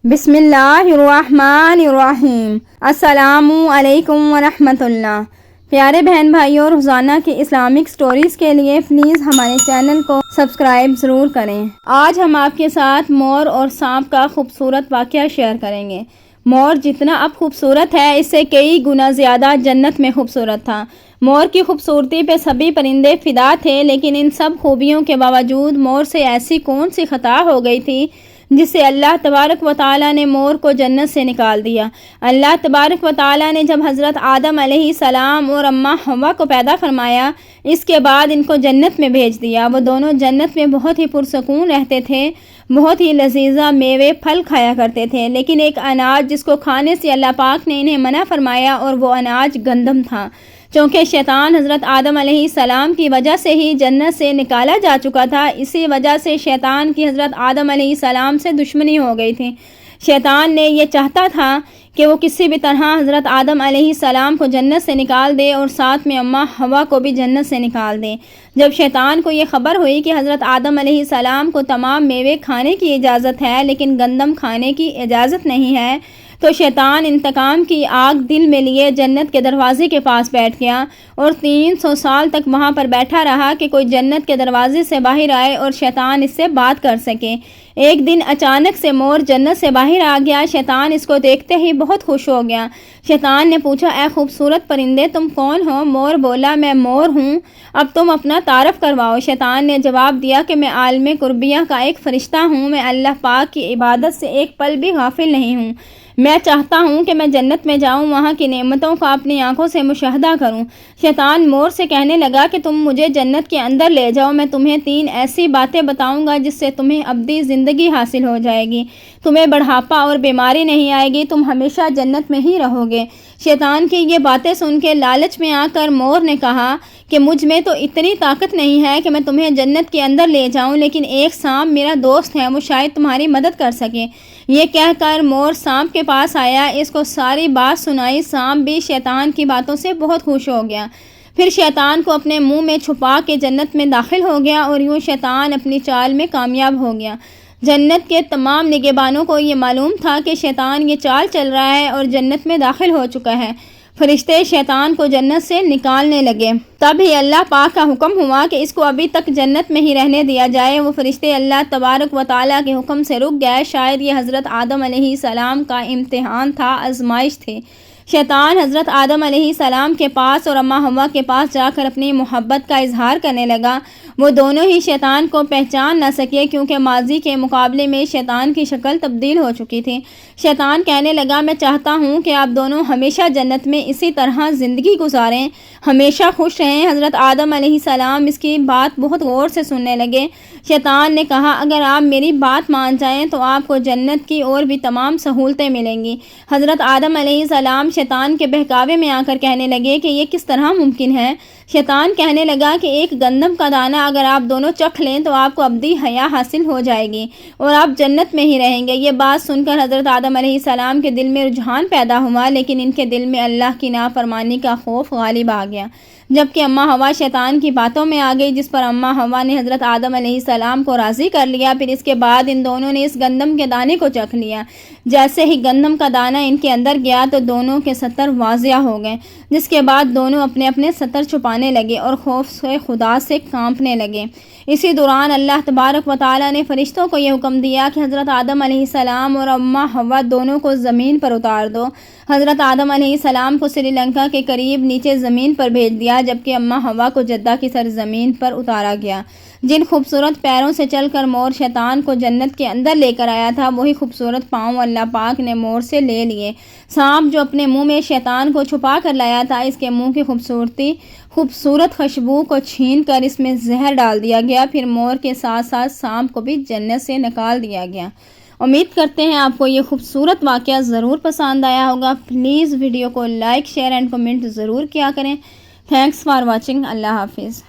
بسم اللہ الرحمن الرحیم۔ السلام علیکم ورحمۃ اللہ۔ پیارے بہن بھائیوں، روزانہ کی اسلامک سٹوریز کے لیے پلیز ہمارے چینل کو سبسکرائب ضرور کریں۔ آج ہم آپ کے ساتھ مور اور سانپ کا خوبصورت واقعہ شیئر کریں گے۔ مور جتنا اب خوبصورت ہے، اس سے کئی گنا زیادہ جنت میں خوبصورت تھا۔ مور کی خوبصورتی پہ سبھی پرندے فدا تھے، لیکن ان سب خوبیوں کے باوجود مور سے ایسی کون سی خطا ہو گئی تھی جس سے اللہ تبارک و تعالیٰ نے مور کو جنت سے نکال دیا۔ اللہ تبارک و تعالیٰ نے جب حضرت آدم علیہ السلام اور اماں حوا کو پیدا فرمایا، اس کے بعد ان کو جنت میں بھیج دیا۔ وہ دونوں جنت میں بہت ہی پرسکون رہتے تھے، بہت ہی لذیذہ میوے پھل کھایا کرتے تھے، لیکن ایک اناج جس کو کھانے سے اللہ پاک نے انہیں منع فرمایا، اور وہ اناج گندم تھا۔ چونکہ شیطان حضرت آدم علیہ السلام کی وجہ سے ہی جنت سے نکالا جا چکا تھا، اسی وجہ سے شیطان کی حضرت آدم علیہ السلام سے دشمنی ہو گئی تھی۔ شیطان نے یہ چاہتا تھا کہ وہ کسی بھی طرح حضرت آدم علیہ السلام کو جنت سے نکال دے اور ساتھ میں اماں حوا کو بھی جنت سے نکال دے۔ جب شیطان کو یہ خبر ہوئی کہ حضرت آدم علیہ السلام کو تمام میوے کھانے کی اجازت ہے لیکن گندم کھانے کی اجازت نہیں ہے، تو شیطان انتقام کی آگ دل میں لیے جنت کے دروازے کے پاس بیٹھ گیا اور 300 سال تک وہاں پر بیٹھا رہا کہ کوئی جنت کے دروازے سے باہر آئے اور شیطان اس سے بات کر سکے۔ ایک دن اچانک سے مور جنت سے باہر آ گیا۔ شیطان اس کو دیکھتے ہی بہت خوش ہو گیا۔ شیطان نے پوچھا، اے خوبصورت پرندے، تم کون ہو؟ مور بولا، میں مور ہوں، اب تم اپنا تعارف کرواؤ۔ شیطان نے جواب دیا کہ میں عالم قربیہ کا ایک فرشتہ ہوں، میں اللہ پاک کی عبادت سے ایک پل بھی غافل نہیں ہوں۔ میں چاہتا ہوں کہ میں جنت میں جاؤں، وہاں کی نعمتوں کا اپنی آنکھوں سے مشاہدہ کروں۔ شیطان مور سے کہنے لگا کہ تم مجھے جنت کے اندر لے جاؤ، میں تمہیں 3 ایسی باتیں بتاؤں گا جس سے تمہیں ابدی زندگی حاصل ہو جائے گی، تمہیں بڑھاپا اور بیماری نہیں آئے گی، تم ہمیشہ جنت میں ہی رہو گے۔ شیطان کی یہ باتیں سن کے لالچ میں آ کر مور نے کہا کہ مجھ میں تو اتنی طاقت نہیں ہے کہ میں تمہیں جنت کے اندر لے جاؤں، لیکن ایک سانپ میرا دوست ہے، وہ شاید تمہاری مدد کر سکے۔ یہ کہہ کر مور سانپ کے پاس آیا، اس کو ساری بات سنائی۔ سانپ بھی شیطان کی باتوں سے بہت خوش ہو گیا، پھر شیطان کو اپنے منہ میں چھپا کے جنت میں داخل ہو گیا، اور یوں شیطان اپنی چال میں کامیاب ہو گیا۔ جنت کے تمام نگہبانوں کو یہ معلوم تھا کہ شیطان یہ چال چل رہا ہے اور جنت میں داخل ہو چکا ہے۔ فرشتے شیطان کو جنت سے نکالنے لگے، تب ہی اللہ پاک کا حکم ہوا کہ اس کو ابھی تک جنت میں ہی رہنے دیا جائے۔ وہ فرشتے اللہ تبارک و تعالیٰ کے حکم سے رک گئے۔ شاید یہ حضرت آدم علیہ السلام کا امتحان تھا، آزمائش تھی۔ شیطان حضرت آدم علیہ السلام کے پاس اور اماں حوا کے پاس جا کر اپنی محبت کا اظہار کرنے لگا۔ وہ دونوں ہی شیطان کو پہچان نہ سکے، کیونکہ ماضی کے مقابلے میں شیطان کی شکل تبدیل ہو چکی تھی۔ شیطان کہنے لگا، میں چاہتا ہوں کہ آپ دونوں ہمیشہ جنت میں اسی طرح زندگی گزاریں، ہمیشہ خوش رہیں۔ حضرت آدم علیہ السلام اس کی بات بہت غور سے سننے لگے۔ شیطان نے کہا، اگر آپ میری بات مان جائیں تو آپ کو جنت کی اور بھی تمام سہولتیں ملیں گی۔ حضرت آدم علیہ السلام شیطان کے بہکاوے میں آ کر کہنے لگے کہ یہ کس طرح ممکن ہے؟ شیطان کہنے لگا کہ ایک گندم کا دانہ اگر آپ دونوں چکھ لیں تو آپ کو ابدی حیا حاصل ہو جائے گی اور آپ جنت میں ہی رہیں گے۔ یہ بات سن کر حضرت آدم علیہ السلام کے دل میں رجحان پیدا ہوا، لیکن ان کے دل میں اللہ کی نافرمانی کا خوف غالب آ گیا۔ جبکہ اماں حوا شیطان کی باتوں میں آ گئی، جس پر اماں حوا نے حضرت آدم علیہ السلام کو راضی کر لیا۔ پھر اس کے بعد ان دونوں نے اس گندم کے دانے کو چکھ لیا۔ جیسے ہی گندم کا دانہ ان کے اندر گیا تو دونوں کے ستر واضح ہو گئے، جس کے بعد دونوں اپنے اپنے ستر چھپانے لگے اور خوف سے خدا سے کانپنے لگے۔ اسی دوران اللہ تبارک و تعالیٰ نے فرشتوں کو یہ حکم دیا کہ حضرت آدم علیہ السلام اور اماں حوا دونوں کو زمین پر اتار دو۔ حضرت آدم علیہ السلام کو سری لنکا کے قریب نیچے زمین پر بھیج دیا، جبکہ اماں حوا کو جدہ کی سرزمین پر اتارا گیا۔ جن خوبصورت پیروں سے چل کر مور شیطان کو جنت کے اندر لے کر آیا تھا، وہی خوبصورت پاؤں اللہ پاک نے مور سے لے لیے۔ سانپ جو اپنے منہ میں شیطان کو چھپا کر لایا تھا، اس کے منہ کی خوبصورت خوشبو کو چھین کر اس میں زہر ڈال دیا گیا۔ پھر مور کے ساتھ ساتھ سانپ کو بھی جنت سے نکال دیا گیا۔ امید کرتے ہیں آپ کو یہ خوبصورت واقعہ ضرور پسند آیا ہوگا۔ پلیز ویڈیو کو لائک، شیئر اینڈ کمنٹ ضرور کیا کریں۔ Thanks for watching. اللہ حافظ۔